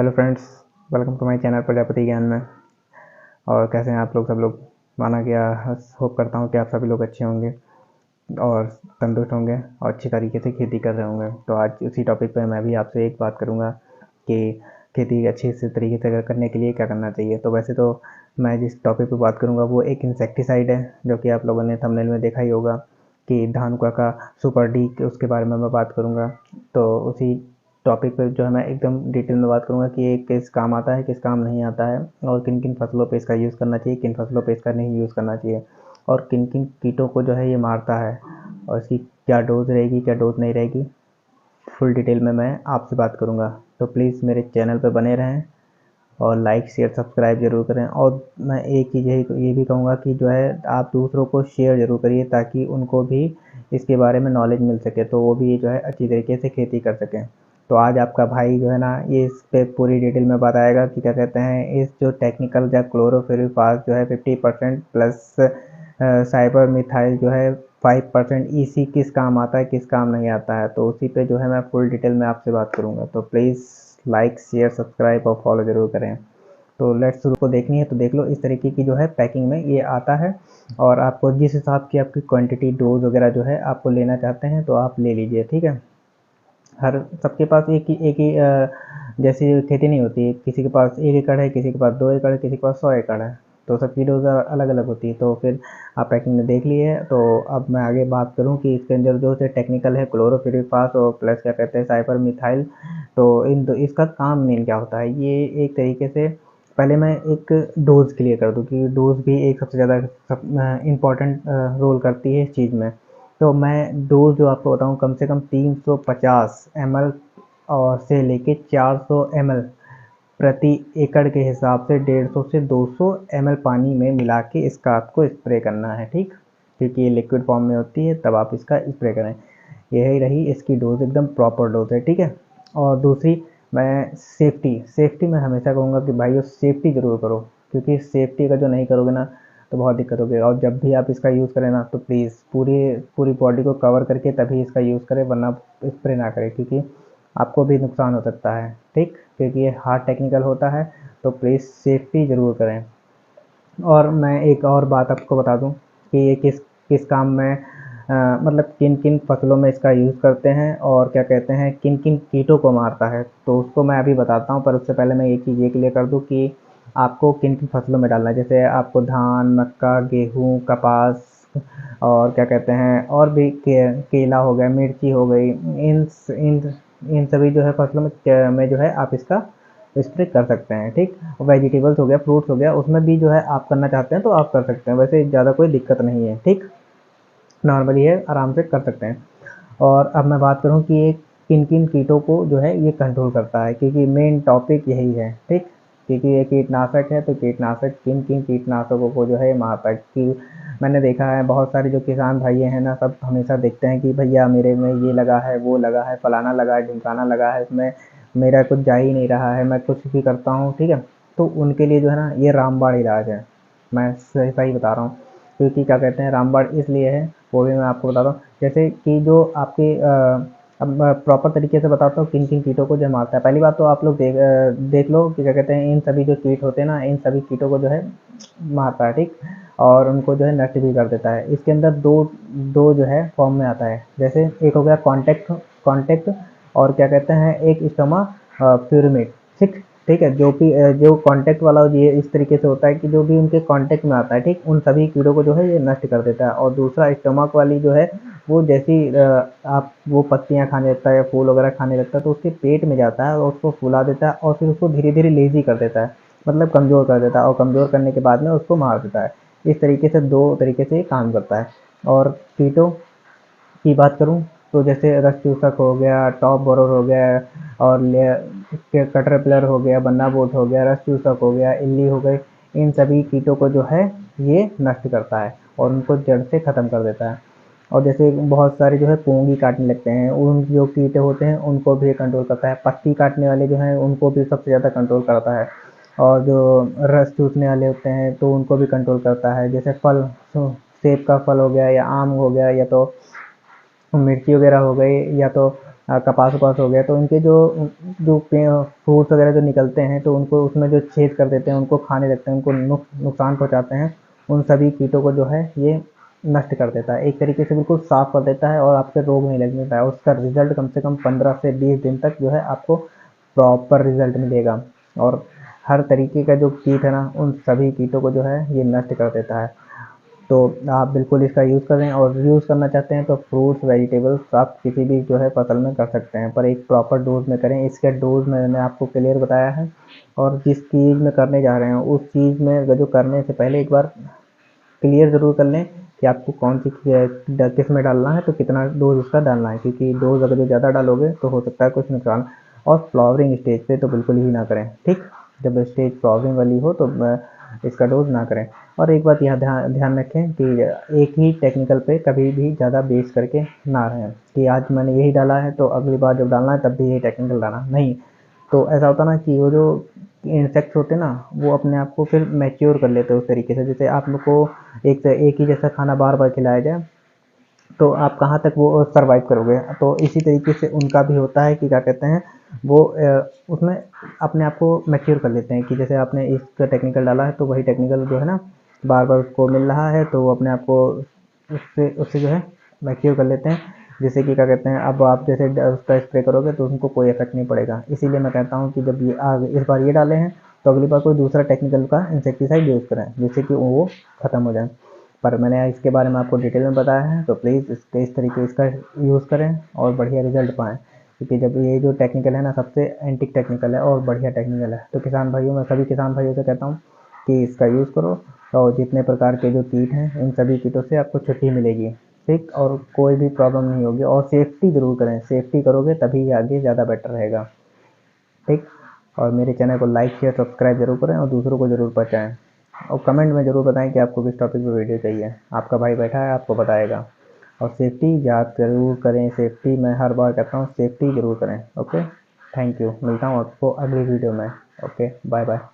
Hello friends, welcome to my channel Prajapati Gyan में। और कैसे हैं आप लोग? सब लोग माना गया होप करता हूँ कि आप सभी लोग अच्छे होंगे और तंदुरुस्त होंगे और अच्छी तरीके से खेती कर रहे होंगे। तो आज उसी टॉपिक पर मैं भी आपसे एक बात करूँगा कि खेती अच्छे से तरीके से करने के लिए क्या करना चाहिए। तो वैसे तो मैं जिस टॉपिक पर बात करूँगा वो एक इंसेक्टिसाइड है, जो कि आप लोगों ने थंबनेल में देखा ही होगा कि धानुका का सुपर डी, उसके बारे में मैं बात करूँगा। तो उसी टॉपिक पे जो है मैं एकदम डिटेल में बात करूँगा कि ये किस काम आता है, किस काम नहीं आता है, और किन किन फसलों पे इसका यूज़ करना चाहिए, किन फसलों पे इसका नहीं यूज़ करना चाहिए, और किन किन कीटों को जो है ये मारता है, और इसकी क्या डोज रहेगी, क्या डोज नहीं रहेगी, फुल डिटेल में मैं आपसे बात करूँगा। तो प्लीज़ मेरे चैनल पर बने रहें और लाइक शेयर सब्सक्राइब ज़रूर करें। और मैं एक चीज़ ये भी कहूँगा कि जो है आप दूसरों को शेयर ज़रूर करिए, ताकि उनको भी इसके बारे में नॉलेज मिल सके, तो वो भी जो है अच्छी तरीके से खेती कर सकें। तो आज आपका भाई जो है ना, ये इस पे पूरी डिटेल में बताएगा कि क्या कहते हैं, इस जो टेक्निकल या क्लोरोफिरीफास जो है 50% प्लस साइबर मिथाइल जो है 5% ईसी किस काम आता है, किस काम नहीं आता है। तो उसी पे जो है मैं फुल डिटेल में आपसे बात करूँगा। तो प्लीज़ लाइक शेयर सब्सक्राइब और फॉलो ज़रूर करें। तो लेट्स शुरू को देखनी है तो देख लो। इस तरीके की जो है पैकिंग में ये आता है, और आपको जिस हिसाब की आपकी क्वांटिटी डोज वगैरह जो है आपको लेना चाहते हैं तो आप ले लीजिए, ठीक है। हर सबके पास एक ही जैसी खेती नहीं होती। किसी के पास 1 एकड़ है, किसी के पास 2 एकड़ है, किसी के पास 100 एकड़ है। तो सबकी डोज अलग अलग होती है। तो फिर आप पैकिंग में देख लिए। तो अब मैं आगे बात करूं कि इसके अंदर जो से टेक्निकल है क्लोरोफिरीफास और प्लस क्या कहते हैं साइपर मिथाइल। तो इसका काम मेन क्या होता है, ये एक तरीके से पहले मैं एक डोज क्लियर कर दूं कि डोज भी एक सबसे ज़्यादा इम्पॉर्टेंट रोल करती है इस चीज़ में। तो मैं डोज जो आपको बताऊं, कम से कम 350 ml और से लेके 400 ml प्रति एकड़ के हिसाब से 150 से 200 ml पानी में मिला के इसका आपको स्प्रे करना है, ठीक। क्योंकि ये लिक्विड फॉर्म में होती है, तब आप इसका स्प्रे करें। यही रही इसकी डोज, एकदम प्रॉपर डोज है, ठीक है। और दूसरी, मैं सेफ्टी में हमेशा कहूँगा कि भाई सेफ्टी ज़रूर करो, क्योंकि सेफ्टी का जो नहीं करोगे ना तो बहुत दिक्कत होगी। और जब भी आप इसका यूज़ करें ना तो प्लीज़ पूरी पूरी बॉडी को कवर करके तभी इसका यूज़ करें, वरना स्प्रे ना करें, क्योंकि आपको भी नुकसान हो सकता है, ठीक। क्योंकि ये हार्ड टेक्निकल होता है, तो प्लीज़ सेफ्टी ज़रूर करें। और मैं एक और बात आपको बता दूं कि ये किस किस काम में मतलब किन किन फसलों में इसका यूज़ करते हैं, और क्या कहते हैं किन किन कीटों को मारता है, तो उसको मैं अभी बताता हूं। पर उससे पहले मैं एक चीज़ ये क्लियर कर दूं कि आपको किन किन फसलों में डालना है। जैसे आपको धान, मक्का, गेहूँ, कपास, और क्या कहते हैं और भी केला हो गया, मिर्ची हो गई, इन इन इन सभी जो है फसलों में जो है आप इसका स्प्रे कर सकते हैं, ठीक। वेजिटेबल्स हो गया, फ्रूट्स हो गया, उसमें भी जो है आप करना चाहते हैं तो आप कर सकते हैं। वैसे ज़्यादा कोई दिक्कत नहीं है, ठीक। नॉर्मली है, आराम से कर सकते हैं। और अब मैं बात करूं कि ये किन किन कीटों को जो है ये कंट्रोल करता है, क्योंकि मेन टॉपिक यही है, ठीक। क्योंकि ये कीटनाशक है, तो कीटनाशक किन किन कीटनाशकों को जो है मारता है। कि मैंने देखा है बहुत सारे जो किसान भाई हैं ना, सब हमेशा देखते हैं कि भैया मेरे में ये लगा है, वो लगा है, फलाना लगा है, ढिमकाना लगा है, इसमें मेरा कुछ जा ही नहीं रहा है, मैं कुछ भी करता हूँ, ठीक है। तो उनके लिए जो है ना ये रामबाण इलाज है। मैं सही सही बता रहा हूँ, क्योंकि क्या कहते हैं रामबाण इसलिए है, वो भी मैं आपको बताता हूँ। जैसे कि जो आपके अब मैं प्रॉपर तरीके से बताता हूँ किन किन कीटों को जो मारता है। पहली बात तो आप लोग देख लो कि क्या कहते हैं इन सभी जो कीट होते हैं ना, इन सभी कीटों को जो है मारता है, ठीक। और उनको जो है नष्ट भी कर देता है। इसके अंदर दो दो जो है फॉर्म में आता है। जैसे एक हो गया कॉन्टेक्ट, और क्या कहते हैं एक स्टोमा प्यूरिमेट, ठीक। ठीक है, जो भी जो कांटेक्ट वाला ये इस तरीके से होता है कि जो भी उनके कांटेक्ट में आता है, ठीक, उन सभी कीड़ों को जो है ये नष्ट कर देता है। और दूसरा स्टमक वाली जो है वो जैसी आप वो पत्तियां खाने लगता है या फूल वगैरह खाने लगता है, तो उसके पेट में जाता है और उसको फुला देता है, और फिर उसको धीरे धीरे लेजी कर देता है, मतलब कमज़ोर कर देता है, और कमज़ोर करने के बाद में उसको मार देता है। इस तरीके से दो तरीके से ये काम करता है। और कीटों की बात करूं तो जैसे रस चूसक हो गया, टॉप बोरर हो गया, और कटरपिलर हो गया, बन्ना बोट हो गया, रस चूसक हो गया, इल्ली हो गई, इन सभी कीटों को जो है ये नष्ट करता है और उनको जड़ से ख़त्म कर देता है। और जैसे बहुत सारे जो है पूंगी काटने लगते हैं, उन जो कीटे होते हैं उनको भी कंट्रोल करता है। पत्ती काटने वाले जो हैं उनको भी सबसे ज़्यादा कंट्रोल करता है। और जो रस चूसने वाले होते हैं तो उनको भी कंट्रोल करता है। जैसे फल, सेब का फल हो गया, या आम हो गया, या तो मिर्ची वगैरह हो गई, या तो कपास वपास हो गया, तो इनके जो जो फ्रूट्स वगैरह जो निकलते हैं तो उनको उसमें जो छेद कर देते हैं, उनको खाने लगते हैं, उनको नुकसान पहुंचाते हैं। उन सभी कीटों को जो है ये नष्ट कर देता है, एक तरीके से बिल्कुल साफ कर देता है और आपके रोग नहीं लगने देता है। उसका रिजल्ट कम से कम 15 से 20 दिन तक जो है आपको प्रॉपर रिजल्ट मिलेगा। और हर तरीके का जो कीट है ना, उन सभी कीटों को जो है ये नष्ट कर देता है। तो आप बिल्कुल इसका यूज़ करें, और यूज़ करना चाहते हैं तो फ्रूट्स वेजिटेबल्स आप किसी भी जो है फसल में कर सकते हैं, पर एक प्रॉपर डोज में करें। इसका डोज मैंने आपको क्लियर बताया है। और जिस चीज़ में करने जा रहे हैं उस चीज़ में जो करने से पहले एक बार क्लियर ज़रूर कर लें कि आपको कौन सी किस में डालना है, तो कितना डोज उसका डालना है, क्योंकि डोज अगर जो ज़्यादा डालोगे तो हो सकता है कुछ नुकसान। और फ्लावरिंग स्टेज पे तो बिल्कुल ही ना करें, ठीक। जब स्टेज फ्लावरिंग वाली हो तो इसका डोज ना करें। और एक बात यहाँ ध्यान ध्यान रखें कि एक ही टेक्निकल पे कभी भी ज़्यादा बेस करके ना रहें, कि आज मैंने यही डाला है तो अगली बार जब डालना है तब भी यही टेक्निकल डालना नहीं। तो ऐसा होता ना कि वो जो इंसेक्ट्स होते हैं ना, वो अपने आप को फिर मैच्योर कर लेते हैं उस तरीके से। जैसे आप लोग को एक ही जैसा खाना बार बार खिलाया जाए तो आप कहाँ तक वो सर्वाइव करोगे। तो इसी तरीके से उनका भी होता है कि क्या कहते हैं, वो उसमें अपने आप को मैच्योर कर लेते हैं, कि जैसे आपने इस टेक्निकल डाला है तो वही टेक्निकल जो है ना बार बार उसको मिल रहा है, तो वो अपने आप को उससे उससे जो है मैच्योर कर लेते हैं। जैसे कि क्या कहते हैं, अब आप जैसे उसका स्प्रे करोगे तो उनको कोई इफेक्ट नहीं पड़ेगा। इसीलिए मैं कहता हूँ कि जब ये आगे इस बार ये डाले हैं तो अगली बार कोई दूसरा टेक्निकल का इंसेक्टिसाइड यूज़ करें, जिससे कि वो ख़त्म हो जाए। पर मैंने इसके बारे में आपको डिटेल में बताया है, तो प्लीज़ इस तरीके इसका यूज़ करें और बढ़िया रिजल्ट पाएँ। क्योंकि जब ये जो टेक्निकल है ना, सबसे एंटिक टेक्निकल है और बढ़िया टेक्निकल है। तो किसान भाइयों, मैं सभी किसान भाइयों से कहता हूँ कि इसका यूज़ करो, और जितने प्रकार के जो कीट हैं इन सभी कीटों से आपको छुट्टी मिलेगी, ठीक। और कोई भी प्रॉब्लम नहीं होगी। और सेफ्टी ज़रूर करें, सेफ्टी करोगे तभी ये आगे ज़्यादा बेटर रहेगा, ठीक। और मेरे चैनल को लाइक शेयर सब्सक्राइब जरूर करें और दूसरों को ज़रूर पहुँचाएँ। और कमेंट में ज़रूर बताएं कि आपको किस टॉपिक पे वीडियो चाहिए। आपका भाई बैठा है, आपको बताएगा। और सेफ्टी याद ज़रूर करें, सेफ्टी मैं हर बार कहता हूँ, सेफ्टी ज़रूर करें। Okay, thank you. मिलता हूँ आपको अगली वीडियो में। Okay, bye bye.